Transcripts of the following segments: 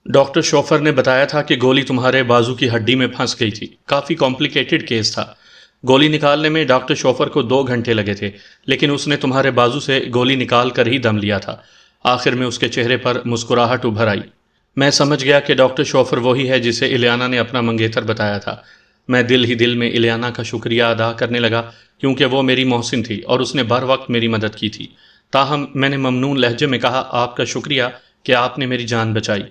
Doctor chauffeur نے بتایا تھا کہ گولی تمہارے بازو کی ہڈی میں پھنس گئی تھی۔ کافی کمپلیکیٹڈ کیس تھا۔ گولی نکالنے میں ڈاکٹر شوفر کو 2 گھنٹے لگے تھے، لیکن اس نے تمہارے بازو سے گولی نکال کر ہی دم لیا تھا۔ آخر میں اس کے چہرے پر مسکراہٹ ابھر آئی۔ میں سمجھ گیا کہ ڈاکٹر شوفر وہی ہے جسے الیانا نے اپنا منگیتر بتایا تھا۔ میں دل ہی دل میں الیانا کا شکریہ ادا کرنے لگا، کیونکہ وہ میری محسن تھی اور اس نے بر وقت میری مدد کی تھی۔ تاہم میں نے ممنون لہجے میں کہا، آپ کا شکریہ کہ آپ نے میری جان بچائی۔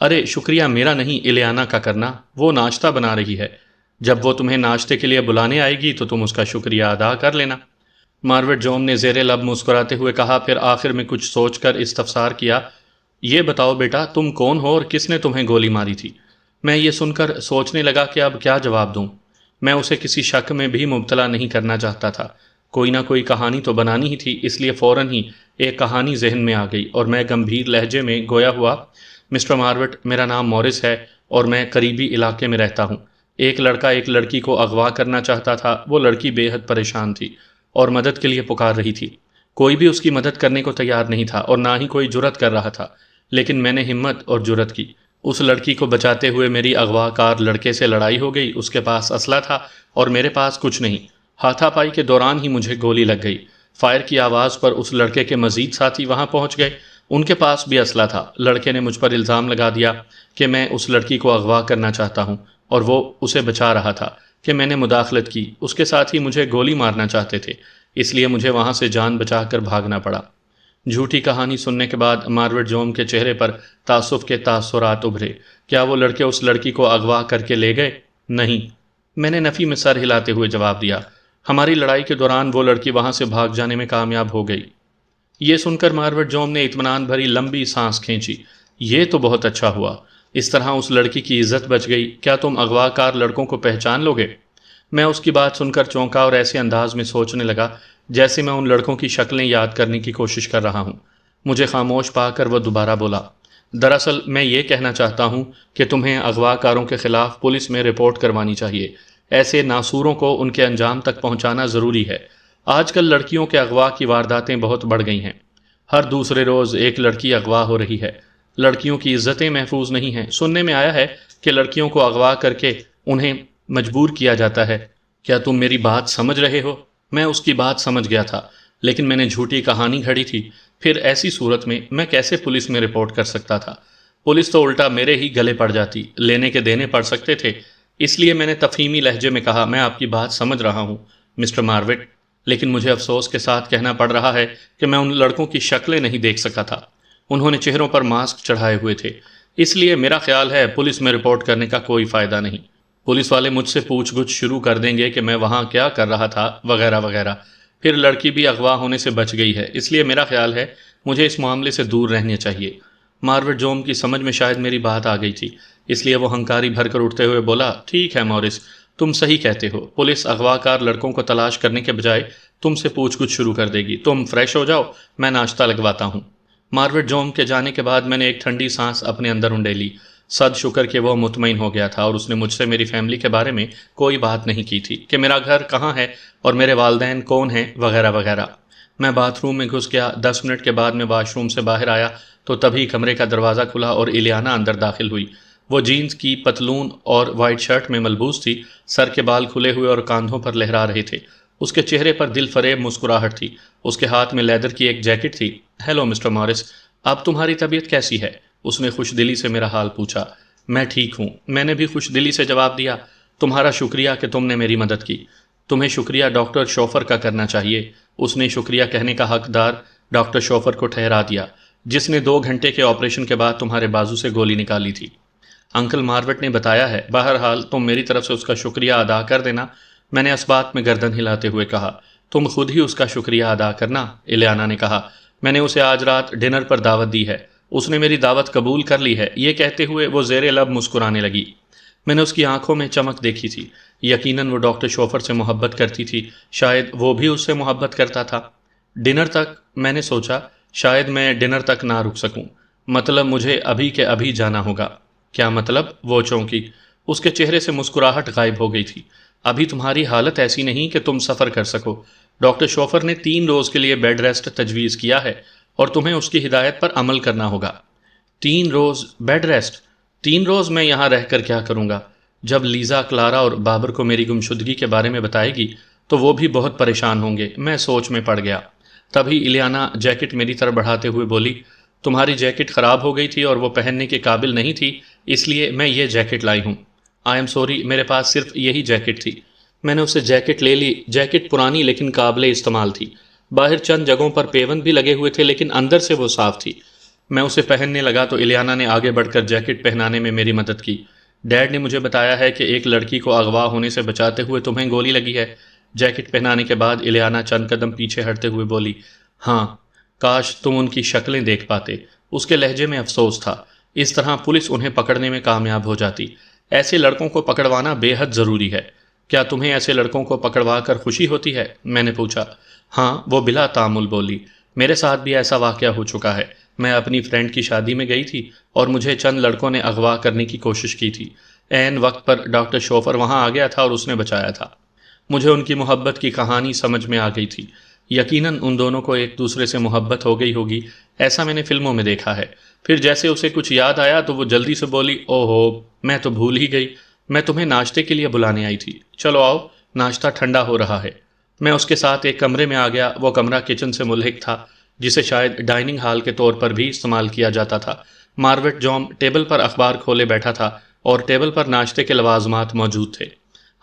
ارے شکریہ میرا نہیں، الیانا کا کرنا، وہ ناشتہ بنا رہی ہے۔ جب وہ تمہیں ناشتے کے لیے بلانے آئے گی تو تم اس کا شکریہ ادا کر لینا۔ ماروٹ جوم نے زیر لب مسکراتے ہوئے کہا، پھر آخر میں کچھ سوچ کر استفسار کیا، یہ بتاؤ بیٹا، تم کون ہو اور کس نے تمہیں گولی ماری تھی؟ میں یہ سن کر سوچنے لگا کہ اب کیا جواب دوں۔ میں اسے کسی شک میں بھی مبتلا نہیں کرنا چاہتا تھا۔ کوئی نہ کوئی کہانی تو بنانی ہی تھی، اس لیے فوراً ہی ایک کہانی ذہن میں آ گئی اور میں گمبھیر لہجے میں گویا ہوا، مسٹر ماروٹ، میرا نام مورس ہے اور میں قریبی علاقے میں رہتا ہوں۔ ایک لڑکا ایک لڑکی کو اغوا کرنا چاہتا تھا۔ وہ لڑکی بے حد پریشان تھی اور مدد کے لیے پکار رہی تھی۔ کوئی بھی اس کی مدد کرنے کو تیار نہیں تھا اور نہ ہی کوئی جرأت کر رہا تھا، لیکن میں نے ہمت اور جرأت کی۔ اس لڑکی کو بچاتے ہوئے میری اغوا کار لڑکے سے لڑائی ہو گئی۔ اس کے پاس اسلحہ تھا اور میرے پاس کچھ نہیں۔ ہاتھا پائی کے دوران ہی مجھے گولی لگ گئی۔ فائر کی آواز پر اس لڑکے کے مزید ساتھی وہاں پہنچ گئے۔ ان کے پاس بھی اسلحہ تھا۔ لڑکے نے مجھ پر الزام لگا دیا کہ میں اس لڑکی کو اغوا کرنا چاہتا ہوں اور وہ اسے بچا رہا تھا، کہ میں نے مداخلت کی۔ اس کے ساتھ ہی مجھے گولی مارنا چاہتے تھے، اس لیے مجھے وہاں سے جان بچا کر بھاگنا پڑا۔ جھوٹی کہانی سننے کے بعد ماروٹ جوم کے چہرے پر تاسف کے تاثرات ابھرے۔ کیا وہ لڑکے اس لڑکی کو اغوا کر کے لے گئے؟ نہیں، میں نے نفی میں سر ہلاتے ہوئے جواب دیا۔ ہماری لڑائی کے دوران وہ لڑکی وہاں سے بھاگ جانے میں کامیاب ہو گئی۔ یہ سن کر ماروٹ جوم نے اطمینان بھری لمبی سانس کھینچی۔ یہ تو بہت اچھا ہوا، اس طرح اس لڑکی کی عزت بچ گئی۔ کیا تم اغوا کار لڑکوں کو پہچان لو گے؟ میں اس کی بات سن کر چونکا اور ایسے انداز میں سوچنے لگا جیسے میں ان لڑکوں کی شکلیں یاد کرنے کی کوشش کر رہا ہوں۔ مجھے خاموش پا کر وہ دوبارہ بولا، دراصل میں یہ کہنا چاہتا ہوں کہ تمہیں اغوا کاروں کے خلاف پولیس میں رپورٹ کروانی چاہیے۔ ایسے ناسوروں کو ان کے انجام تک پہنچانا ضروری ہے۔ آج کل لڑکیوں کے اغوا کی وارداتیں بہت بڑھ گئی ہیں۔ ہر دوسرے روز ایک لڑکی اغوا ہو رہی ہے۔ لڑکیوں کی عزتیں محفوظ نہیں ہیں۔ سننے میں آیا ہے کہ لڑکیوں کو اغوا کر کے انہیں مجبور کیا جاتا ہے۔ کیا تم میری بات سمجھ رہے ہو؟ میں اس کی بات سمجھ گیا تھا، لیکن میں نے جھوٹی کہانی گھڑی تھی۔ پھر ایسی صورت میں میں کیسے پولیس میں رپورٹ کر سکتا تھا؟ پولیس تو الٹا میرے ہی گلے پڑ جاتی، لینے کے دینے پڑ سکتے تھے۔ اس لیے میں نے تفہیمی لہجے میں کہا، میں آپ کی بات سمجھ رہا ہوں مسٹر ماروٹ، لیکن مجھے افسوس کے ساتھ کہنا پڑ رہا ہے کہ میں ان لڑکوں کی شکلیں نہیں دیکھ سکا تھا۔ انہوں نے چہروں پر ماسک چڑھائے ہوئے تھے، اس لیے میرا خیال ہے پولیس میں رپورٹ کرنے کا کوئی فائدہ نہیں۔ پولیس والے مجھ سے پوچھ گچھ شروع کر دیں گے کہ میں وہاں کیا کر رہا تھا وغیرہ وغیرہ۔ پھر لڑکی بھی اغوا ہونے سے بچ گئی ہے، اس لیے میرا خیال ہے مجھے اس معاملے سے دور رہنا چاہیے۔ ماروٹ جوم کی سمجھ میں شاید میری بات آ گئی تھی، اس لیے وہ ہنکاری بھر کر اٹھتے ہوئے بولا، ٹھیک ہے مورس، تم صحیح کہتے ہو۔ پولیس اغوا کار لڑکوں کو تلاش کرنے کے بجائے تم سے پوچھ گچھ شروع کر دے گی۔ تم فریش ہو جاؤ، میں ناشتہ لگواتا ہوں۔ ماروٹ جوم کے جانے کے بعد میں نے ایک ٹھنڈی سانس اپنے اندر انڈیلی۔ صد شکر کہ وہ مطمئن ہو گیا تھا اور اس نے مجھ سے میری فیملی کے بارے میں کوئی بات نہیں کی تھی، کہ میرا گھر کہاں ہے اور میرے والدین کون ہیں وغیرہ وغیرہ۔ میں باتھ روم میں گھس گیا۔ 10 منٹ کے بعد میں واش روم سے باہر آیا تو تبھی کمرے کا دروازہ کھلا اور الیانا اندر داخل ہوئی۔ وہ جینز کی پتلون اور وائٹ شرٹ میں ملبوس تھی، سر کے بال کھلے ہوئے اور کاندھوں پر لہرا رہے تھے۔ اس کے چہرے پر دل فریب مسکراہٹ تھی۔ اس کے ہاتھ میں لیدر کی ایک جیکٹ تھی۔ ہیلو مسٹر مورس، اب تمہاری طبیعت کیسی ہے؟ اس نے خوش دلی سے میرا حال پوچھا۔ میں ٹھیک ہوں، میں نے بھی خوش دلی سے جواب دیا۔ تمہارا شکریہ کہ تم نے میری مدد کی۔ تمہیں شکریہ ڈاکٹر شوفر کا کرنا چاہیے۔ اس نے شکریہ کہنے کا حقدار ڈاکٹر شوفر کو ٹھہرا دیا، جس نے 2 گھنٹے کے آپریشن کے بعد تمہارے بازو سے گولی نکالی تھی۔ انکل ماروٹ نے بتایا ہے، بہرحال تم میری طرف سے اس کا شکریہ ادا کر دینا۔ میں نے اس بات میں گردن ہلاتے ہوئے کہا، تم خود ہی اس کا شکریہ ادا کرنا۔ الیانا نے کہا، میں نے اسے آج رات ڈنر پر دعوت دی ہے، اس نے میری دعوت قبول کر لی ہے۔ یہ کہتے ہوئے وہ زیر لب مسکرانے لگی۔ میں نے اس کی آنکھوں میں چمک دیکھی تھی۔ یقیناً وہ ڈاکٹر شوفر سے محبت کرتی تھی، شاید وہ بھی اس سے محبت کرتا تھا۔ ڈنر تک؟ میں نے سوچا شاید میں ڈنر تک نہ رک سکوں، مطلب مجھے ابھی کے ابھی جانا ہوگا۔ کیا مطلب؟ وہ چونکی۔ اس کے چہرے سے مسکراہٹ غائب ہو گئی تھی۔ ابھی تمہاری حالت ایسی نہیں کہ تم سفر کر سکو۔ ڈاکٹر شوفر نے 3 روز کے لیے بیڈ ریسٹ تجویز کیا ہے اور تمہیں اس کی ہدایت پر عمل کرنا ہوگا۔ 3 روز بیڈ ریسٹ؟ 3 روز میں یہاں رہ کر کیا کروں گا؟ جب لیزا کلارا اور بابر کو میری گمشدگی کے بارے میں بتائے گی تو وہ بھی بہت پریشان ہوں گے۔ میں سوچ میں پڑ گیا۔ تبھی الیانا جیکٹ میری طرف بڑھاتے ہوئے بولی، تمہاری جیکٹ خراب ہو گئی تھی اور وہ پہننے کے قابل نہیں تھی، اس لیے میں یہ جیکٹ لائی ہوں۔ آئی ایم سوری، میرے پاس صرف یہی جیکٹ تھی۔ میں نے اسے جیکٹ لے لی۔ جیکٹ پرانی لیکن قابل استعمال تھی۔ باہر چند جگہوں پر پیون بھی لگے ہوئے تھے لیکن اندر سے وہ صاف تھی۔ میں اسے پہننے لگا تو الیانا نے آگے بڑھ کر جیکٹ پہنانے میں میری مدد کی۔ ڈیڈ نے مجھے بتایا ہے کہ ایک لڑکی کو اغوا ہونے سے بچاتے ہوئے تمہیں گولی لگی ہے۔ جیکٹ پہنانے کے بعد الیانا چند قدم پیچھے ہٹتے ہوئے بولی، ہاں، کاش تم ان کی شکلیں دیکھ پاتے۔ اس کے لہجے میں افسوس تھا۔ اس طرح پولیس انہیں پکڑنے میں کامیاب ہو جاتی۔ ایسے لڑکوں کو پکڑوانا بے حد ضروری ہے۔ کیا تمہیں ایسے لڑکوں کو پکڑوا کر خوشی ہوتی ہے؟ میں نے پوچھا۔ ہاں، وہ بلا تعامل بولی، میرے ساتھ بھی ایسا واقعہ ہو چکا ہے۔ میں اپنی فرینڈ کی شادی میں گئی تھی اور مجھے چند لڑکوں نے اغوا کرنے کی کوشش کی تھی۔ عین وقت پر ڈاکٹر شوفر وہاں آ گیا تھا اور اس نے بچایا تھا۔ مجھے ان کی محبت کی کہانی سمجھ میں آ گئی تھی۔ یقیناً ان دونوں کو ایک دوسرے سے محبت ہو گئی ہوگی، ایسا میں نے فلموں میں دیکھا ہے۔ پھر جیسے اسے کچھ یاد آیا تو وہ جلدی سے بولی، او ہو، میں تو بھول ہی گئی، میں تمہیں ناشتے کے لیے بلانے آئی تھی۔ چلو آؤ، ناشتہ ٹھنڈا ہو رہا ہے۔ میں اس کے ساتھ ایک کمرے میں آ گیا۔ وہ کمرہ کچن سے ملحق تھا، جسے شاید ڈائننگ ہال کے طور پر بھی استعمال کیا جاتا تھا۔ مارویٹ جوم ٹیبل پر اخبار کھولے بیٹھا تھا اور ٹیبل پر ناشتے کے لوازمات موجود تھے۔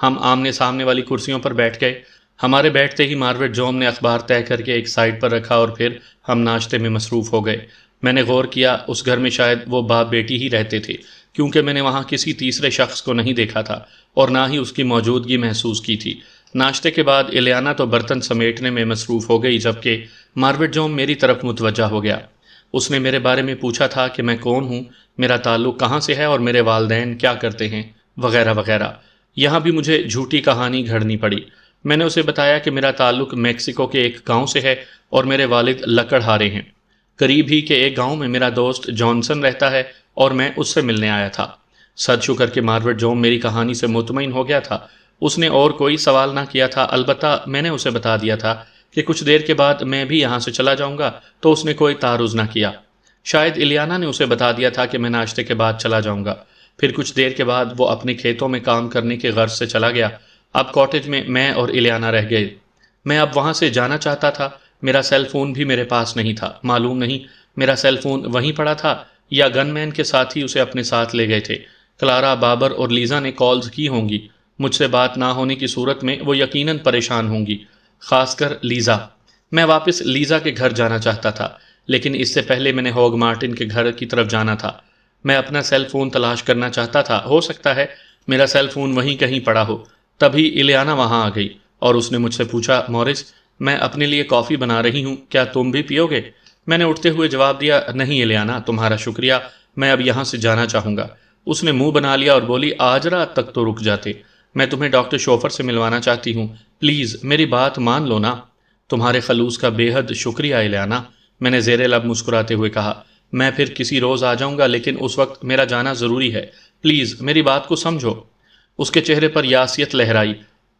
ہم آمنے سامنے والی کرسیوں پر بیٹھ گئے۔ ہمارے بیٹھتے ہی مارویٹ جوم نے اخبار طے کر کے ایک سائڈ پر رکھا اور پھر ہم ناشتے میں مصروف ہو گئے۔ میں نے غور کیا، اس گھر میں شاید وہ باپ بیٹی ہی رہتے تھے، کیونکہ میں نے وہاں کسی تیسرے شخص کو نہیں دیکھا تھا اور نہ ہی اس کی موجودگی محسوس کی تھی۔ ناشتے کے بعد الیانا تو برتن سمیٹنے میں مصروف ہو گئی، جبکہ مارویٹ جوم میری طرف متوجہ ہو گیا۔ اس نے میرے بارے میں پوچھا تھا کہ میں کون ہوں، میرا تعلق کہاں سے ہے اور میرے والدین کیا کرتے ہیں، وغیرہ وغیرہ۔ یہاں بھی مجھے جھوٹی کہانی گھڑنی پڑی۔ میں نے اسے بتایا کہ میرا تعلق میکسیکو کے ایک گاؤں سے ہے اور میرے والد لکڑہارے ہیں۔ قریب ہی کے ایک گاؤں میں میرا دوست جانسن رہتا ہے اور میں اس سے ملنے آیا تھا۔ سر چھو کر کے مارویٹ جوم میری کہانی سے مطمئن ہو گیا تھا۔ اس نے اور کوئی سوال نہ کیا تھا، البتہ میں نے اسے بتا دیا تھا کہ کچھ دیر کے بعد میں بھی یہاں سے چلا جاؤں گا، تو اس نے کوئی تعارض نہ کیا۔ شاید الیانا نے اسے بتا دیا تھا کہ میں ناشتے کے بعد چلا جاؤں گا۔ پھر کچھ دیر کے بعد وہ اپنے کھیتوں میں کام کرنے کے غرض سے چلا گیا۔ اب کاٹیج میں اور الیانا رہ گئے۔ میں اب وہاں سے جانا چاہتا تھا۔ میرا سیل فون بھی میرے پاس نہیں تھا۔ معلوم نہیں میرا سیل فون وہیں پڑا تھا یا گن مین کے ساتھ ہی اسے اپنے ساتھ لے گئے تھے۔ کلارا، بابر اور لیزا نے کالز کی ہوں گی۔ مجھ سے بات نہ ہونے کی صورت میں وہ یقیناً پریشان ہوں گی، خاص کر لیزا۔ میں واپس لیزا کے گھر جانا چاہتا تھا، لیکن اس سے پہلے میں نے ہوگ مارٹن کے گھر کی طرف جانا تھا۔ میں اپنا سیل فون تلاش کرنا چاہتا تھا، ہو سکتا ہے میرا سیل فون وہیں کہیں پڑا ہو۔ تبھی الیانا وہاں آ گئی اور اس نے مجھ سے پوچھا، مورس، میں اپنے لیے کافی بنا رہی ہوں، کیا تم بھی پیو گے؟ میں نے اٹھتے ہوئے جواب دیا، نہیں الیانا، تمہارا شکریہ، میں اب یہاں سے جانا چاہوں گا۔ اس نے منہ بنا لیا اور بولی، آج رات تک تو رک جاتے، میں تمہیں ڈاکٹر شوفر سے ملوانا چاہتی ہوں، پلیز میری بات مان لو نا۔ تمہارے خلوص کا بے حد شکریہ الیانا، میں نے زیر لب مسکراتے ہوئے کہا۔ میں پھر کسی روز آ جاؤں گا، لیکن اس وقت میرا جانا ضروری ہے، پلیز میری بات کو سمجھو۔ اس کے چہرے پر یاسیت لہرائی۔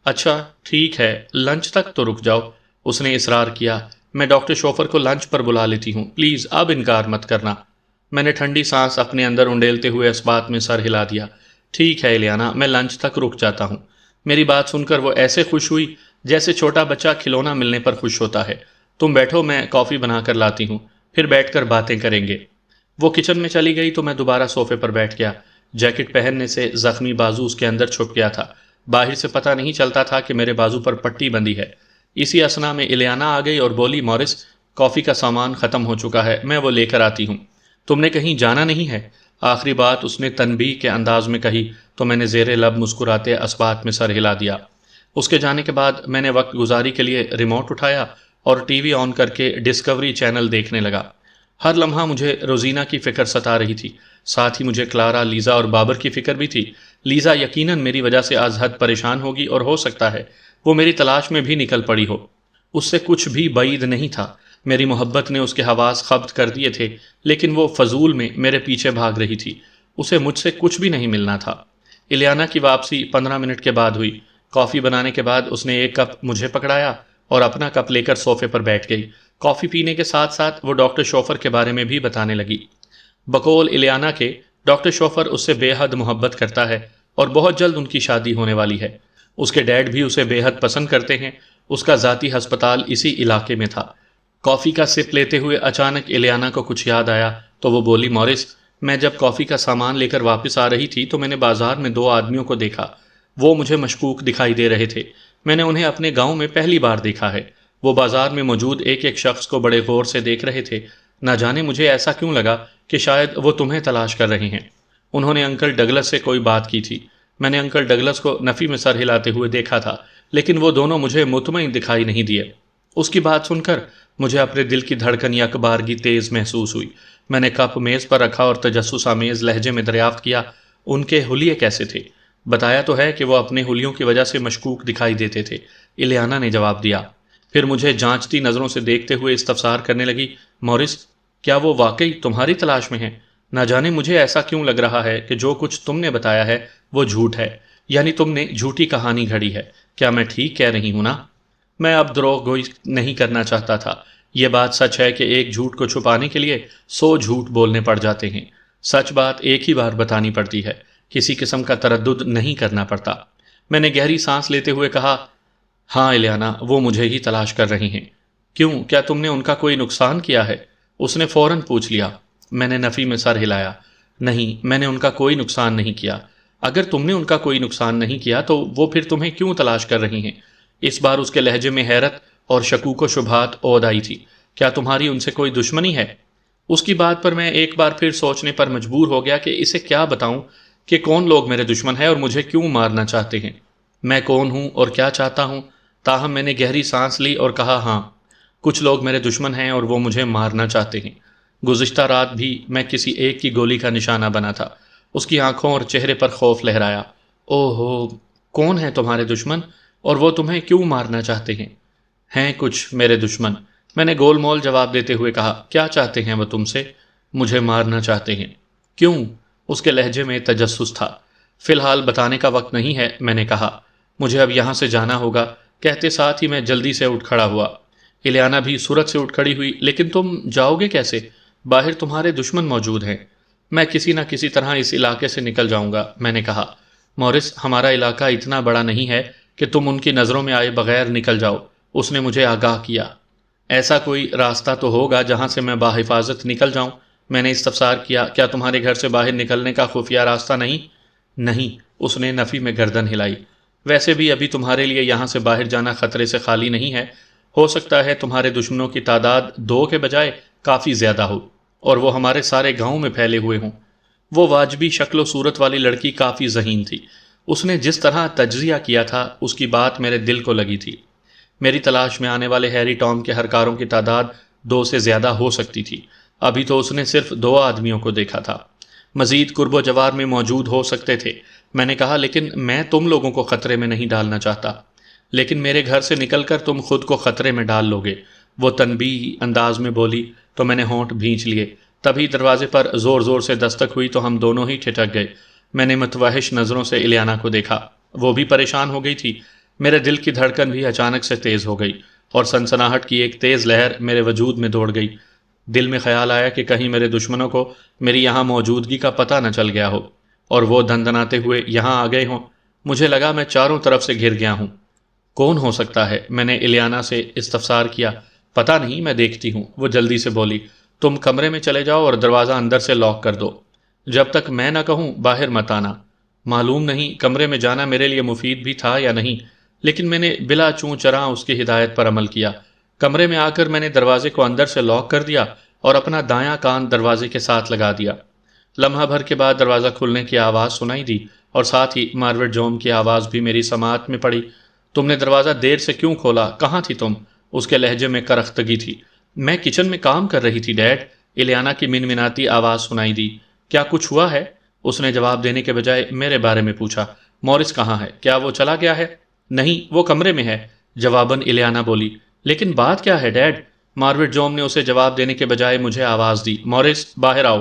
اچھا ٹھیک ہے، لنچ تک تو رک جاؤ، اس نے اصرار کیا۔ میں ڈاکٹر شوفر کو لنچ پر بلا لیتی ہوں، پلیز اب انکار مت کرنا۔ میں نے ٹھنڈی سانس اپنے اندر انڈیلتے ہوئے اس بات میں سر ہلا دیا۔ ٹھیک ہے الیانا، میں لنچ تک رک جاتا ہوں۔ میری بات سن کر وہ ایسے خوش ہوئی جیسے چھوٹا بچہ کھلونا ملنے پر خوش ہوتا ہے۔ تم بیٹھو، میں کافی بنا کر لاتی ہوں، پھر بیٹھ کر باتیں کریں گے۔ وہ کچن میں چلی گئی تو میں دوبارہ صوفے پر بیٹھ گیا۔ جیکٹ پہننے سے زخمی بازو اس کے اندر چھپ گیا تھا۔ باہر سے پتہ نہیں چلتا تھا کہ میرے بازو پر پٹی بندھی ہے۔ اسی اثنا میں الیانا آ گئی اور بولی، مورس، کافی کا سامان ختم ہو چکا ہے، میں وہ لے کر آتی ہوں۔ تم نے کہیں جانا نہیں ہے؟ آخری بات اس نے تنبیہ کے انداز میں کہی تو میں نے زیر لب مسکراتے اس بات میں سر ہلا دیا۔ اس کے جانے کے بعد میں نے وقت گزاری کے لیے ریموٹ اٹھایا اور ٹی وی آن کر کے ڈسکوری چینل دیکھنے لگا۔ ہر لمحہ مجھے روزینہ کی فکر ستا رہی تھی، ساتھ ہی مجھے کلارا، لیزا اور بابر کی فکر بھی تھی۔ لیزا یقیناً میری وجہ سے از حد پریشان ہوگی اور ہو سکتا ہے وہ میری تلاش میں بھی نکل پڑی ہو۔ اس سے کچھ بھی بعید نہیں تھا، میری محبت نے اس کے حواس خبط کر دیے تھے، لیکن وہ فضول میں میرے پیچھے بھاگ رہی تھی، اسے مجھ سے کچھ بھی نہیں ملنا تھا۔ الیانا کی واپسی 15 منٹ کے بعد ہوئی۔ کافی بنانے کے بعد اس نے ایک کپ مجھے پکڑایا اور اپنا کپ لے کر صوفے پر بیٹھ گئی۔ کافی پینے کے ساتھ ساتھ وہ ڈاکٹر شوفر کے بارے میں بھی بتانے لگی۔ بقول الیانا کے ڈاکٹر شوفر اس سے بے حد محبت کرتا ہے اور بہت جلد ان کی شادی ہونے والی ہے۔ اس کے ڈیڈ بھی اسے بے حد پسند کرتے ہیں۔ اس کا ذاتی ہسپتال اسی علاقے میں تھا۔ کافی کا سپ لیتے ہوئے اچانک الیانا کو کچھ یاد آیا تو وہ بولی، مورس، میں جب کافی کا سامان لے کر واپس آ رہی تھی تو میں نے بازار میں 2 آدمیوں کو دیکھا۔ وہ مجھے مشکوک دکھائی دے رہے تھے۔ میں نے انہیں اپنے گاؤں میں پہلی بار دیکھا ہے۔ وہ بازار میں موجود ایک ایک شخص کو بڑے غور سے دیکھ رہے تھے۔ نہ جانے مجھے ایسا کیوں لگا کہ شاید وہ تمہیں تلاش کر رہے ہیں۔ انہوں نے انکل ڈگلس سے کوئی بات کی تھی۔ میں نے انکل ڈگلس کو نفی میں سر ہلاتے ہوئے دیکھا تھا، لیکن وہ دونوں مجھے مطمئن دکھائی نہیں دیے۔ اس کی بات سن کر مجھے اپنے دل کی دھڑکن یک بارگی تیز محسوس ہوئی۔ میں نے کپ میز پر رکھا اور تجسس آمیز لہجے میں دریافت کیا، ان کے حلیے کیسے تھے؟ بتایا تو ہے کہ وہ اپنے حلیوں کی وجہ سے مشکوک دکھائی دیتے تھے، الیانا نے جواب دیا۔ پھر مجھے جانچتی نظروں سے دیکھتے ہوئے استفسار کرنے لگی، مورس، کیا وہ واقعی تمہاری تلاش میں ہیں؟ نہ جانے مجھے ایسا کیوں لگ رہا ہے کہ جو کچھ تم نے بتایا ہے وہ جھوٹ ہے، یعنی تم نے جھوٹی کہانی گھڑی ہے۔ کیا میں ٹھیک کہہ رہی ہوں نا؟ میں اب دروغ گوئی نہیں کرنا چاہتا تھا۔ یہ بات سچ ہے کہ ایک جھوٹ کو چھپانے کے لیے 100 جھوٹ بولنے پڑ جاتے ہیں۔ سچ بات ایک ہی بار بتانی پڑتی ہے، کسی قسم کا تردد نہیں کرنا پڑتا۔ میں نے گہری سانس لیتے ہوئے کہا، ہاں الیانا، وہ مجھے ہی تلاش کر رہی ہیں۔ کیوں؟ کیا تم نے ان کا کوئی نقصان کیا ہے؟ اس نے فوراً پوچھ لیا۔ میں نے نفی میں سر ہلایا۔ نہیں، میں نے ان کا کوئی نقصان نہیں کیا۔ اگر تم نے ان کا کوئی نقصان نہیں کیا تو وہ پھر تمہیں کیوں تلاش کر رہی ہیں؟ اس بار اس کے لہجے میں حیرت اور شکوک و شبہات عود آئی تھی۔ کیا تمہاری ان سے کوئی دشمنی ہے؟ اس کی بات پر میں ایک بار پھر سوچنے پر مجبور ہو گیا کہ اسے کیا بتاؤں کہ کون لوگ میرے دشمن ہیں اور مجھے کیوں مارنا چاہتے ہیں۔ میں کون ہوں اور کیا چاہتا ہوں؟ تاہم میں نے گہری سانس لی اور کہا، ہاں، کچھ لوگ میرے دشمن ہیں اور وہ مجھے مارنا چاہتے ہیں۔ گزشتہ رات بھی میں کسی ایک کی گولی کا نشانہ بنا تھا۔ اس کی آنکھوں اور چہرے پر خوف لہرایا۔ اوہ ہو، کون ہے تمہارے دشمن اور وہ تمہیں کیوں مارنا چاہتے ہیں؟ ہیں کچھ میرے دشمن، میں نے گول مول جواب دیتے ہوئے کہا۔ کیا چاہتے ہیں وہ تم سے؟ مجھے مارنا چاہتے ہیں۔ کیوں؟ اس کے لہجے میں تجسس تھا۔ فی الحال بتانے کا وقت نہیں ہے، میں نے کہا۔ مجھے اب یہاں سے جانا ہوگا، کہتے ساتھ ہی میں جلدی سے اٹھ کھڑا ہوا۔ الیانا بھی سرعت سے اٹھ کھڑی ہوئی۔ لیکن تم جاؤ گے کیسے؟ باہر تمہارے دشمن موجود ہیں۔ میں کسی نہ کسی طرح اس علاقے سے نکل جاؤں گا، میں نے کہا۔ مورس، ہمارا علاقہ اتنا بڑا نہیں ہے کہ تم ان کی نظروں میں آئے بغیر نکل جاؤ، اس نے مجھے آگاہ کیا۔ ایسا کوئی راستہ تو ہوگا جہاں سے میں بحفاظت نکل جاؤں، میں نے استفسار کیا۔ کیا تمہارے گھر سے باہر نکلنے کا خفیہ راستہ نہیں؟ نہیں، اس نے نفی میں گردن ہلائی۔ ویسے بھی ابھی تمہارے لیے یہاں سے باہر جانا خطرے سے خالی نہیں ہے۔ ہو سکتا ہے تمہارے دشمنوں کی تعداد 2 کے بجائے کافی زیادہ ہو اور وہ ہمارے سارے گاؤں میں پھیلے ہوئے ہوں۔ وہ واجبی شکل و صورت والی لڑکی کافی ذہین تھی۔ اس نے جس طرح تجزیہ کیا تھا اس کی بات میرے دل کو لگی تھی۔ میری تلاش میں آنے والے ہیری ٹام کے ہرکاروں کی تعداد 2 سے زیادہ ہو سکتی تھی۔ ابھی تو اس نے صرف 2 آدمیوں کو دیکھا تھا، مزید قرب و جوار میں موجود ہو سکتے تھے۔ میں نے کہا، لیکن میں تم لوگوں کو خطرے میں نہیں ڈالنا چاہتا۔ لیکن میرے گھر سے نکل کر تم خود کو خطرے میں ڈال لو گے، وہ تنبیہی انداز میں بولی تو میں نے ہونٹ بھینچ لیے۔ تبھی دروازے پر زور زور سے دستک ہوئی تو ہم دونوں ہی ٹھٹک گئے۔ میں نے متوحش نظروں سے الیانا کو دیکھا، وہ بھی پریشان ہو گئی تھی۔ میرے دل کی دھڑکن بھی اچانک سے تیز ہو گئی اور سنسناہٹ کی ایک تیز لہر میرے وجود میں دوڑ گئی۔ دل میں خیال آیا کہ کہیں میرے دشمنوں کو میری یہاں موجودگی کا پتہ نہ چل گیا ہو اور وہ دندناتے ہوئے یہاں آ گئے ہوں۔ مجھے لگا میں چاروں طرف سے گھر گیا ہوں۔ کون ہو سکتا ہے؟ میں نے الیانا سے استفسار کیا۔ پتہ نہیں، میں دیکھتی ہوں، وہ جلدی سے بولی۔ تم کمرے میں چلے جاؤ اور دروازہ اندر سے لاک کر دو۔ جب تک میں نہ کہوں باہر مت آنا۔ معلوم نہیں کمرے میں جانا میرے لیے مفید بھی تھا یا نہیں، لیکن میں نے بلا چوں چراں اس کی ہدایت پر عمل کیا۔ کمرے میں آ کر میں نے دروازے کو اندر سے لاک کر دیا اور اپنا دایاں کان دروازے کے ساتھ لگا دیا۔ لمحہ بھر کے بعد دروازہ کھلنے کی آواز سنائی دی اور ساتھ ہی مارویٹ جوم کی آواز بھی میری سماعت میں پڑی۔ تم نے دروازہ دیر سے کیوں کھولا؟ کہاں تھی تم؟ اس کے لہجے میں کرختگی تھی۔ میں کچن میں کام کر رہی تھی ڈیڈ، الیانا کی منمناتی آواز سنائی دی۔ کیا کچھ ہوا ہے؟ اس نے جواب دینے کے بجائے میرے بارے میں پوچھا۔ مورس کہاں ہے؟ کیا وہ چلا گیا ہے؟ نہیں، وہ کمرے میں ہے، جواباً الیانا بولی۔ لیکن بات کیا ہے ڈیڈ؟ مارویٹ جوم نے اسے جواب دینے کے بجائے مجھے آواز دی۔ مورس، باہر آؤ۔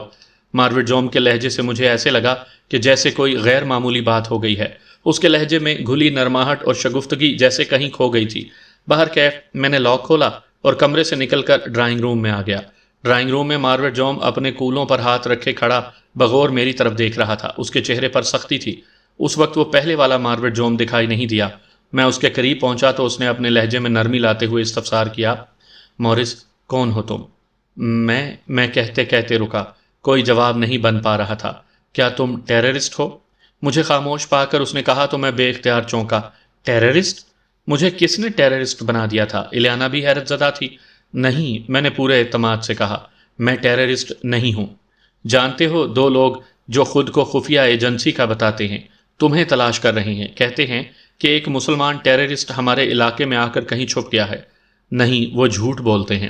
مارویٹ جوم کے لہجے سے مجھے ایسے لگا کہ جیسے کوئی غیر معمولی بات ہو گئی ہے۔ اس کے لہجے میں گھلی نرماہٹ اور شگفتگی جیسے کہیں کھو گئی تھی۔ باہر کیف میں نے لاک کھولا اور کمرے سے نکل کر ڈرائنگ روم میں آ گیا۔ ڈرائنگ روم میں مارویٹ جوم اپنے کولوں پر ہاتھ رکھے کھڑا بغور میری طرف دیکھ رہا تھا۔ اس کے چہرے پر سختی تھی۔ اس وقت وہ پہلے والا مارویٹ جوم دکھائی نہیں دیا۔ میں اس کے قریب پہنچا تو اس نے اپنے لہجے میں نرمی لاتے ہوئے استفسار کیا، مورس کون ہو تم؟ میں کہتے کہتے رکا۔ کوئی جواب نہیں بن پا رہا تھا۔ کیا تم ٹیررسٹ ہو؟ مجھے خاموش پا کر اس نے کہا تو میں بے اختیار چونکا۔ ٹیررسٹ؟ مجھے کس نے ٹیررسٹ بنا دیا تھا؟ الیانا بھی حیرت زدہ تھی۔ نہیں، میں نے پورے اعتماد سے کہا، میں ٹیررسٹ نہیں ہوں۔ جانتے ہو، دو لوگ جو خود کو خفیہ ایجنسی کا بتاتے ہیں تمہیں تلاش کر رہے ہیں۔ کہتے ہیں کہ ایک مسلمان ٹیررسٹ ہمارے علاقے میں آ کر کہیں چھپ گیا ہے۔ نہیں، وہ جھوٹ بولتے ہیں۔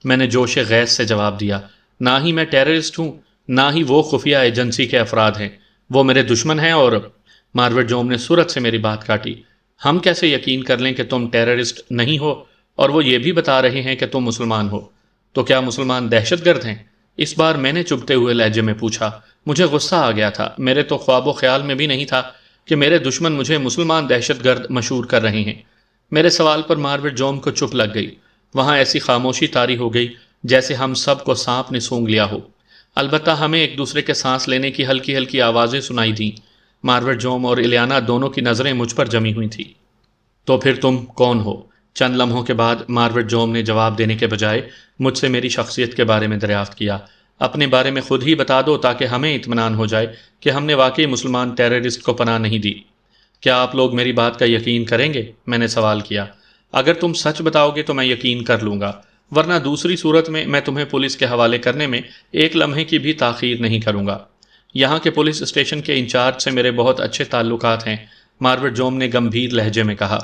میں نے جوش غیظ سے جواب دیا، نہ ہی میں ٹیررسٹ ہوں، نہ ہی وہ خفیہ ایجنسی کے افراد ہیں۔ وہ میرے دشمن ہیں اور مارویٹ جوم نے سرعت سے میری بات کاٹی۔ ہم کیسے یقین کر لیں کہ تم ٹیررسٹ نہیں ہو اور وہ یہ بھی بتا رہے ہیں کہ تم مسلمان ہو؟ تو کیا مسلمان دہشت گرد ہیں؟ اس بار میں نے چبھتے ہوئے لہجے میں پوچھا۔ مجھے غصہ آ گیا تھا۔ میرے تو خواب و خیال میں بھی نہیں تھا کہ میرے دشمن مجھے مسلمان دہشت گرد مشہور کر رہے ہیں۔ میرے سوال پر مارویٹ جوم کو چپ لگ گئی۔ وہاں ایسی خاموشی طاری ہو گئی جیسے ہم سب کو سانپ نے سونگھ لیا ہو۔ البتہ ہمیں ایک دوسرے کے سانس لینے کی ہلکی ہلکی آوازیں سنائی دیں۔ مارویٹ جوم اور الیانا دونوں کی نظریں مجھ پر جمی ہوئی تھیں۔ تو پھر تم کون ہو؟ چند لمحوں کے بعد مارویٹ جوم نے جواب دینے کے بجائے مجھ سے میری شخصیت کے بارے میں دریافت کیا۔ اپنے بارے میں خود ہی بتا دو تاکہ ہمیں اطمینان ہو جائے کہ ہم نے واقعی مسلمان ٹیررسٹ کو پناہ نہیں دی۔ کیا آپ لوگ میری بات کا یقین کریں گے؟ میں نے سوال کیا۔ اگر تم سچ بتاؤ گے تو میں یقین کر لوں گا، ورنہ دوسری صورت میں تمہیں پولیس کے حوالے کرنے میں ایک لمحے کی بھی تاخیر نہیں کروں گا۔ یہاں کے پولیس اسٹیشن کے انچارج سے میرے بہت اچھے تعلقات ہیں، مارویٹ جوم نے گمبھیر لہجے میں کہا۔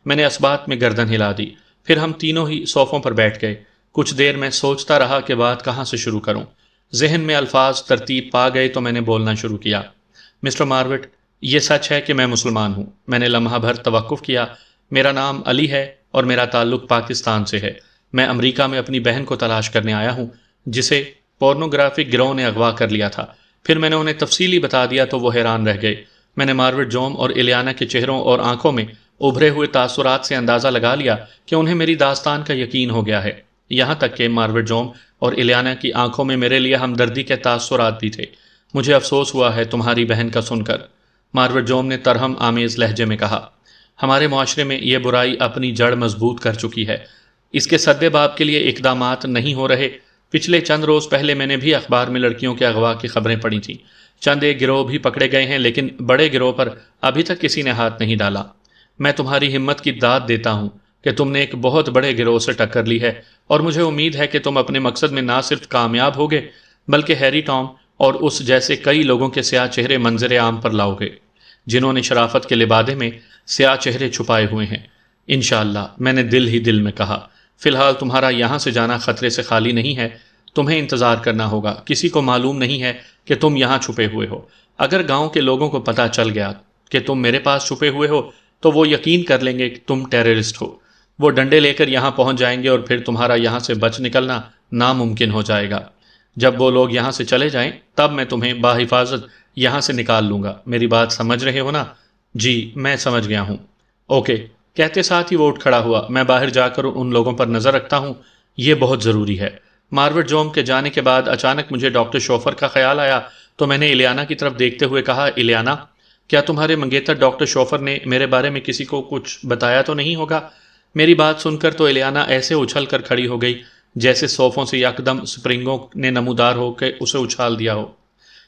میں نے اسبات میں گردن ہلا دی۔ پھر ہم تینوں ہی صوفوں پر بیٹھ گئے۔ کچھ دیر میں سوچتا رہا کہ بات کہاں سے شروع کروں۔ ذہن میں الفاظ ترتیب پا گئے تو میں نے بولنا شروع کیا۔ مسٹر مارویٹ، یہ سچ ہے کہ میں مسلمان ہوں۔ میں نے لمحہ بھر توقف کیا۔ میرا نام علی ہے اور میرا تعلق پاکستان سے ہے۔ میں امریکہ میں اپنی بہن کو تلاش کرنے آیا ہوں جسے پورنوگرافک گروہ نے اغوا کر لیا تھا۔ پھر میں نے انہیں تفصیلی بتا دیا تو وہ حیران رہ گئے۔ میں نے مارویٹ جوم اور الیانا کے چہروں اور آنکھوں میں ابھرے ہوئے تاثرات سے اندازہ لگا لیا کہ انہیں میری داستان کا یقین ہو گیا ہے۔ یہاں تک کہ مارویٹ جوم اور الیانا کی آنکھوں میں میرے لیے ہمدردی کے تاثرات بھی تھے۔ مجھے افسوس ہوا ہے تمہاری بہن کا سن کر، مارویٹ جوم نے ترہم آمیز لہجے میں کہا۔ ہمارے معاشرے میں یہ برائی اپنی جڑ مضبوط کر چکی ہے۔ اس کے سد باب کے لیے اقدامات نہیں ہو رہے۔ پچھلے چند روز پہلے میں نے بھی اخبار میں لڑکیوں کے اغوا کی خبریں پڑھی تھیں۔ چند ایک گروہ بھی پکڑے گئے ہیں لیکن بڑے گروہ پر ابھی تک کسی نے ہاتھ نہیں ڈالا۔ میں تمہاری ہمت کی داد دیتا ہوں کہ تم نے ایک بہت بڑے گروہ سے ٹکر لی ہے، اور مجھے امید ہے کہ تم اپنے مقصد میں نہ صرف کامیاب ہوگے بلکہ ہیری ٹام اور اس جیسے کئی لوگوں کے سیاہ چہرے منظر عام پر لاؤ گے جنہوں نے شرافت کے لبادے میں سیاہ چہرے چھپائے ہوئے ہیں۔ انشاءاللہ، میں نے دل ہی دل میں کہا۔ فی الحال تمہارا یہاں سے جانا خطرے سے خالی نہیں ہے۔ تمہیں انتظار کرنا ہوگا۔ کسی کو معلوم نہیں ہے کہ تم یہاں چھپے ہوئے ہو۔ اگر گاؤں کے لوگوں کو پتہ چل گیا کہ تم میرے پاس چھپے ہوئے ہو تو وہ یقین کر لیں گے کہ تم ٹیررسٹ ہو۔ وہ ڈنڈے لے کر یہاں پہنچ جائیں گے اور پھر تمہارا یہاں سے بچ نکلنا ناممکن ہو جائے گا۔ جب وہ لوگ یہاں سے چلے جائیں تب میں تمہیں باحفاظت یہاں سے نکال لوں گا۔ میری بات سمجھ رہے ہو نا؟ جی، میں سمجھ گیا ہوں۔ اوکے، کہتے ساتھ ہی وہ اٹھ کھڑا ہوا۔ میں باہر جا کر ان لوگوں پر نظر رکھتا ہوں، یہ بہت ضروری ہے۔ مارویٹ جوم کے جانے کے بعد اچانک مجھے ڈاکٹر شوفر کا خیال آیا تو میں نے الیانا کی طرف دیکھتے ہوئے کہا، الیانا، کیا تمہارے منگیتر ڈاکٹر شوفر نے میرے بارے میں کسی کو کچھ بتایا تو نہیں ہوگا؟ میری بات سن کر تو الیانا ایسے اچھل کر کھڑی ہو گئی جیسے صوفوں سے یکدم سپرنگوں نے نمودار ہو کے اسے اچھال دیا ہو۔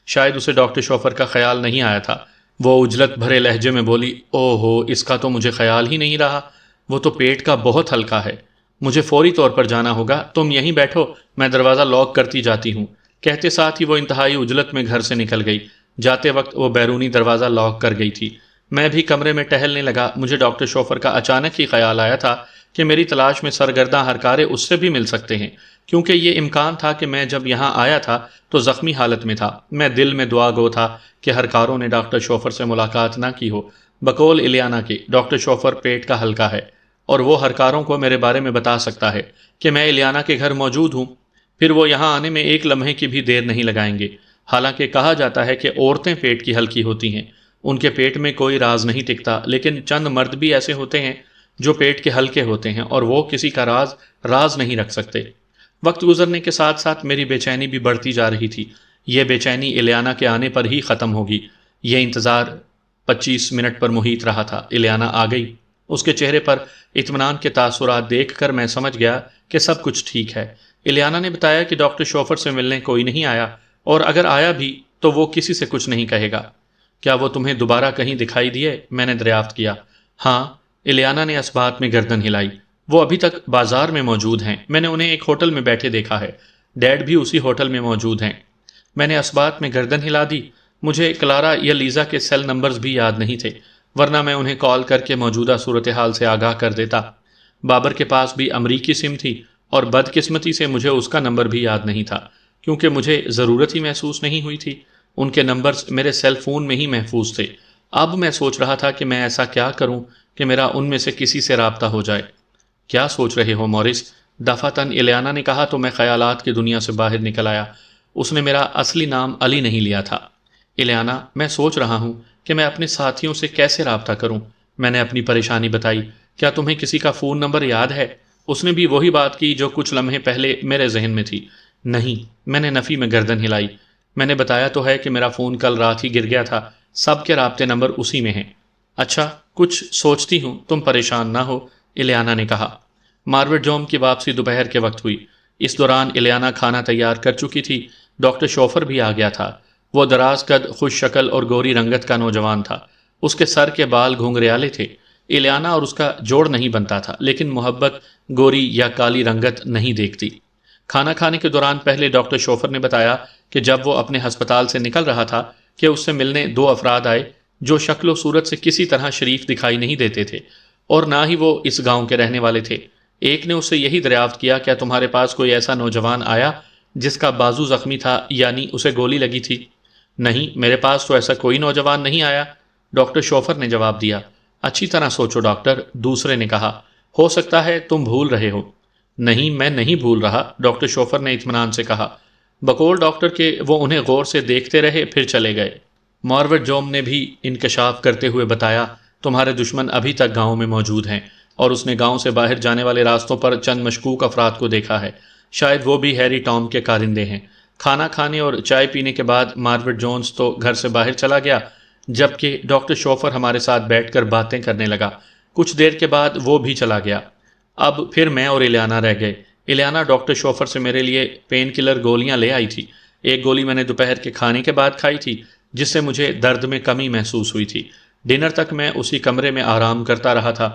شاید اسے ڈاکٹر شوفر کا خیال نہیں آیا تھا۔ وہ اجلت بھرے لہجے میں بولی، او ہو، اس کا تو مجھے خیال ہی نہیں رہا۔ وہ تو پیٹ کا بہت ہلکا ہے۔ مجھے فوری طور پر جانا ہوگا، تم یہیں بیٹھو، میں دروازہ لاک کرتی جاتی ہوں۔ کہتے ساتھ ہی وہ انتہائی اجلت میں گھر سے نکل گئی۔ جاتے وقت وہ بیرونی دروازہ لاک کر گئی تھی۔ میں بھی کمرے میں ٹہلنے لگا۔ مجھے ڈاکٹر شوفر کا اچانک ہی خیال آیا تھا کہ میری تلاش میں سرگرداں ہرکارے اس سے بھی مل سکتے ہیں، کیونکہ یہ امکان تھا کہ میں جب یہاں آیا تھا تو زخمی حالت میں تھا۔ میں دل میں دعا گو تھا کہ ہرکاروں نے ڈاکٹر شوفر سے ملاقات نہ کی ہو۔ بقول الیانا کے ڈاکٹر شوفر پیٹ کا ہلکا ہے اور وہ ہرکاروں کو میرے بارے میں بتا سکتا ہے کہ میں الیانا کے گھر موجود ہوں۔ پھر وہ یہاں آنے میں ایک لمحے کی بھی دیر نہیں لگائیں گے۔ حالانکہ کہا جاتا ہے کہ عورتیں پیٹ کی ہلکی ہوتی ہیں، ان کے پیٹ میں کوئی راز نہیں ٹکتا، لیکن چند مرد بھی ایسے ہوتے ہیں جو پیٹ کے ہلکے ہوتے ہیں اور وہ کسی کا راز نہیں رکھ سکتے۔ وقت گزرنے کے ساتھ ساتھ میری بے چینی بھی بڑھتی جا رہی تھی۔ یہ بے چینی الیانا کے آنے پر ہی ختم ہوگی۔ یہ انتظار 25 منٹ پر محیط رہا تھا۔ الیانا آ گئی۔ اس کے چہرے پر اطمینان کے تاثرات دیکھ کر میں سمجھ گیا کہ سب کچھ ٹھیک ہے۔ الیانا نے بتایا کہ ڈاکٹر شوفر سے ملنے کوئی نہیں آیا، اور اگر آیا بھی تو وہ کسی سے کچھ نہیں کہے گا۔ کیا وہ تمہیں دوبارہ کہیں دکھائی دیے؟ میں نے دریافت کیا۔ ہاں، الیانا نے اس بات میں گردن ہلائی۔ وہ ابھی تک بازار میں موجود ہیں۔ میں نے انہیں ایک ہوٹل میں بیٹھے دیکھا ہے۔ ڈیڈ بھی اسی ہوٹل میں موجود ہیں۔ میں نے اس بات میں گردن ہلا دی۔ مجھے کلارا یا لیزا کے سیل نمبرز بھی یاد نہیں تھے، ورنہ میں انہیں کال کر کے موجودہ صورتحال سے آگاہ کر دیتا۔ بابر کے پاس بھی امریکی سم تھی، اور بدقسمتی سے مجھے اس کا نمبر بھی یاد نہیں تھا، کیونکہ مجھے ضرورت ہی محسوس نہیں ہوئی تھی۔ ان کے نمبرز میرے سیل فون میں ہی محفوظ تھے۔ اب میں سوچ رہا تھا کہ میں ایسا کیا کروں کہ میرا ان میں سے کسی سے رابطہ ہو جائے۔ کیا سوچ رہے ہو مورس؟ دفعتاً الیانا نے کہا تو میں خیالات کی دنیا سے باہر نکل آیا۔ اس نے میرا اصلی نام علی نہیں لیا تھا۔ الیانا، میں سوچ رہا ہوں کہ میں اپنے ساتھیوں سے کیسے رابطہ کروں۔ میں نے اپنی پریشانی بتائی۔ کیا تمہیں کسی کا فون نمبر یاد ہے؟ اس نے بھی وہی بات کی جو کچھ لمحے پہلے میرے ذہن میں تھی۔ نہیں، میں نے نفی میں گردن ہلائی۔ میں نے بتایا تو ہے کہ میرا فون کل رات ہی گر گیا تھا۔ سب کے رابطے نمبر اسی میں ہیں۔ اچھا، کچھ سوچتی ہوں، تم پریشان نہ ہو، الیانا نے کہا۔ مارویٹ جوم کی واپسی دوپہر کے وقت ہوئی۔ اس دوران الیانا کھانا تیار کر چکی تھی۔ ڈاکٹر شوفر بھی آ گیا تھا۔ وہ دراز قد، خوش شکل اور گوری رنگت کا نوجوان تھا۔ اس کے سر کے بال گھنگریالے تھے۔ الیانا اور اس کا جوڑ نہیں بنتا تھا، لیکن محبت گوری یا کالی رنگت نہیں دیکھتی۔ کھانا کھانے کے دوران پہلے ڈاکٹر شوفر نے بتایا کہ جب وہ اپنے ہسپتال سے نکل رہا تھا کہ اس سے ملنے 2 افراد آئے جو شکل و صورت سے کسی طرح شریف دکھائی نہیں دیتے تھے، اور نہ ہی وہ اس گاؤں کے رہنے والے تھے۔ ایک نے اس سے یہی دریافت کیا، کیا تمہارے پاس کوئی ایسا نوجوان آیا جس کا بازو زخمی تھا، یعنی اسے گولی لگی تھی؟ نہیں، میرے پاس تو ایسا کوئی نوجوان نہیں آیا، ڈاکٹر شوفر نے جواب دیا۔ اچھی طرح سوچو ڈاکٹر، دوسرے نے کہا۔ ہو سکتا ہے تم بھول رہے ہو۔ نہیں، میں نہیں بھول رہا، ڈاکٹر شوفر نے اطمینان سے کہا۔ بقول ڈاکٹر کے وہ انہیں غور سے دیکھتے رہے، پھر چلے گئے۔ مارویٹ جوم نے بھی انکشاف کرتے ہوئے بتایا، تمہارے دشمن ابھی تک گاؤں میں موجود ہیں، اور اس نے گاؤں سے باہر جانے والے راستوں پر چند مشکوک افراد کو دیکھا ہے۔ شاید وہ بھی ہیری ٹام کے کارندے ہیں۔ کھانا کھانے اور چائے پینے کے بعد مارویٹ جونز تو گھر سے باہر چلا گیا، جبکہ ڈاکٹر شوفر ہمارے ساتھ بیٹھ کر باتیں کرنے لگا۔ کچھ دیر کے بعد وہ بھی چلا گیا۔ اب پھر میں اور الیانا رہ گئے۔ الیانا ڈاکٹر شوفر سے میرے لیے پین کلر گولیاں لے آئی تھی۔ ایک گولی میں نے دوپہر کے کھانے کے بعد کھائی تھی، جس سے مجھے درد میں کمی محسوس ہوئی تھی۔ ڈنر تک میں اسی کمرے میں آرام کرتا رہا تھا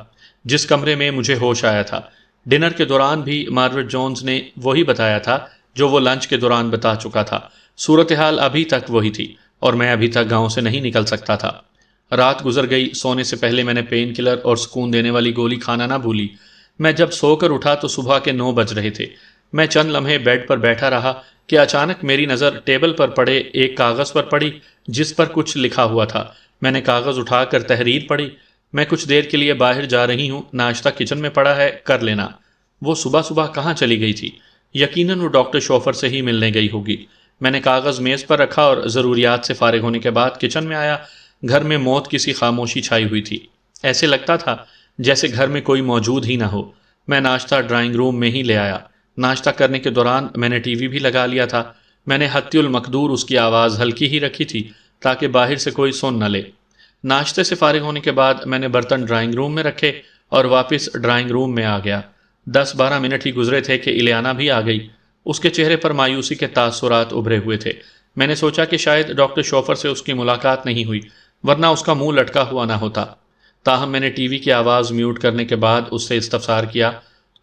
جس کمرے میں مجھے ہوش آیا تھا۔ ڈنر کے دوران بھی مارویٹ جونز نے وہی بتایا تھا جو وہ لنچ کے دوران بتا چکا تھا۔ صورتحال ابھی تک وہی تھی، اور میں ابھی تک گاؤں سے نہیں نکل سکتا تھا۔ رات گزر گئی۔ سونے سے پہلے میں نے پین کلر اور سکون دینے والی گولی کھانا نہ بھولی۔ میں جب سو کر اٹھا تو صبح کے 9 بج رہے تھے۔ میں چند لمحے بیڈ پر بیٹھا رہا کہ اچانک میری نظر ٹیبل پر پڑے ایک کاغذ پر پڑی جس پر کچھ لکھا ہوا تھا۔ میں نے کاغذ اٹھا کر تحریر پڑھی۔ میں کچھ دیر کے لیے باہر جا رہی ہوں، ناشتہ کچن میں پڑا ہے، کر لینا۔ وہ صبح صبح کہاں چلی گئی تھی؟ یقیناً وہ ڈاکٹر شوفر سے ہی ملنے گئی ہوگی۔ میں نے کاغذ میز پر رکھا اور ضروریات سے فارغ ہونے کے بعد کچن میں آیا۔ گھر میں موت کی سی خاموشی چھائی ہوئی تھی۔ ایسے لگتا تھا جیسے گھر میں کوئی موجود ہی نہ ہو۔ میں ناشتہ ڈرائنگ روم میں ہی لے آیا۔ ناشتہ کرنے کے دوران میں نے ٹی وی بھی لگا لیا تھا۔ میں نے حتی المقدور اس کی آواز ہلکی ہی رکھی تھی تاکہ باہر سے کوئی سن نہ لے۔ ناشتے سے فارغ ہونے کے بعد میں نے برتن ڈرائنگ روم میں رکھے اور واپس ڈرائنگ روم میں آ گیا۔ 10-12 منٹ ہی گزرے تھے کہ الیانا بھی آ گئی۔ اس کے چہرے پر مایوسی کے تاثرات ابھرے ہوئے تھے۔ میں نے سوچا کہ شاید ڈاکٹر شوفر سے اس کی ملاقات نہیں ہوئی، ورنہ اس کا منہ لٹکا ہوا نہ ہوتا۔ تاہم میں نے ٹی وی کی آواز میوٹ کرنے کے بعد اس سے استفسار کیا،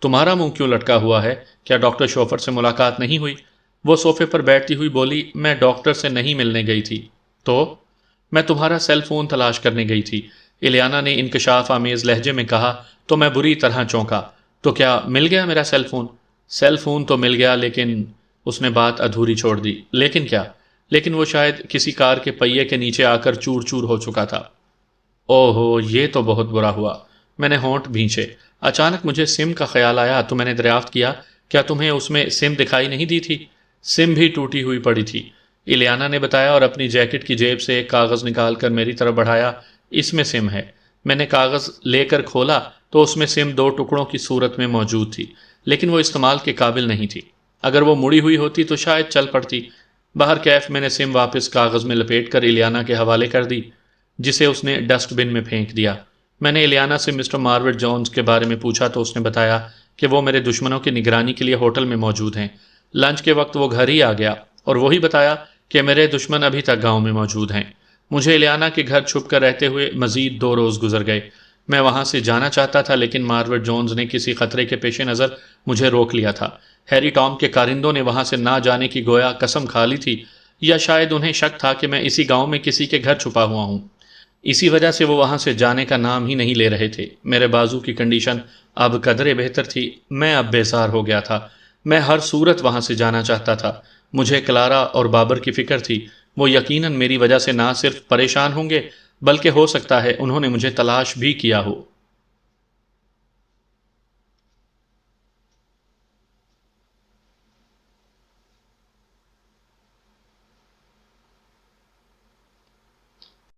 تمہارا منہ کیوں لٹکا ہوا ہے؟ کیا ڈاکٹر شوفر سے ملاقات نہیں ہوئی؟ وہ صوفے پر بیٹھتی ہوئی بولی، میں ڈاکٹر سے نہیں ملنے گئی تھی۔ تو میں تمہارا سیل فون تلاش کرنے گئی تھی، الیانا نے انکشاف آمیز لہجے میں کہا تو میں بری طرح چونکا۔ تو کیا مل گیا میرا سیل فون؟ سیل فون تو مل گیا، لیکن اس نے بات ادھوری چھوڑ دی۔ لیکن کیا؟ لیکن وہ شاید کسی کار کے پہیے کے نیچے آ کر چور چور ہو چکا تھا۔ اوہو، یہ تو بہت برا ہوا۔ میں نے ہونٹ بھینچے۔ اچانک مجھے سم کا خیال آیا تو میں نے دریافت کیا، کیا تمہیں اس میں سم دکھائی نہیں دی تھی؟ سم بھی ٹوٹی ہوئی پڑی تھی، الیانا نے بتایا اور اپنی جیکٹ کی جیب سے ایک کاغذ نکال کر میری طرف بڑھایا۔ اس میں سم ہے۔ میں نے کاغذ لے کر کھولا تو اس میں سم 2 ٹکڑوں کی صورت میں موجود تھی، لیکن وہ استعمال کے قابل نہیں تھی۔ اگر وہ مڑی ہوئی ہوتی تو شاید چل پڑتی۔ باہر کیف میں نے سم واپس کاغذ میں لپیٹ کر الیانا کے حوالے کر دی، جسے اس نے ڈسٹ بن میں پھینک دیا۔ میں نے الیانا سے مسٹر ماروٹ جونز کے بارے میں پوچھا تو اس نے بتایا کہ وہ میرے دشمنوں کی نگرانی کے لیے ہوٹل میں موجود ہیں۔ لنچ کے وقت وہ گھر ہی آ گیا اور وہی بتایا کہ میرے دشمن ابھی تک گاؤں میں موجود ہیں۔ مجھے الیانا کے گھر چھپ کر رہتے ہوئے مزید 2 روز گزر گئے۔ میں وہاں سے جانا چاہتا تھا لیکن ماروٹ جونز نے کسی خطرے کے پیش نظر مجھے روک لیا تھا۔ ہیری ٹام کے کارندوں نے وہاں سے نہ جانے کی گویا قسم کھا لی تھی، یا شاید انہیں شک تھا کہ میں اسی گاؤں میں کسی کے گھر چھپا ہوا ہوں۔ اسی وجہ سے وہ وہاں سے جانے کا نام ہی نہیں لے رہے تھے۔ میرے بازو کی کنڈیشن اب قدرے بہتر تھی، میں اب بیزار ہو گیا تھا۔ میں ہر صورت وہاں سے جانا چاہتا تھا۔ مجھے کلارا اور بابر کی فکر تھی، وہ یقیناً میری وجہ سے نہ صرف پریشان ہوں گے بلکہ ہو سکتا ہے انہوں نے مجھے تلاش بھی کیا ہو۔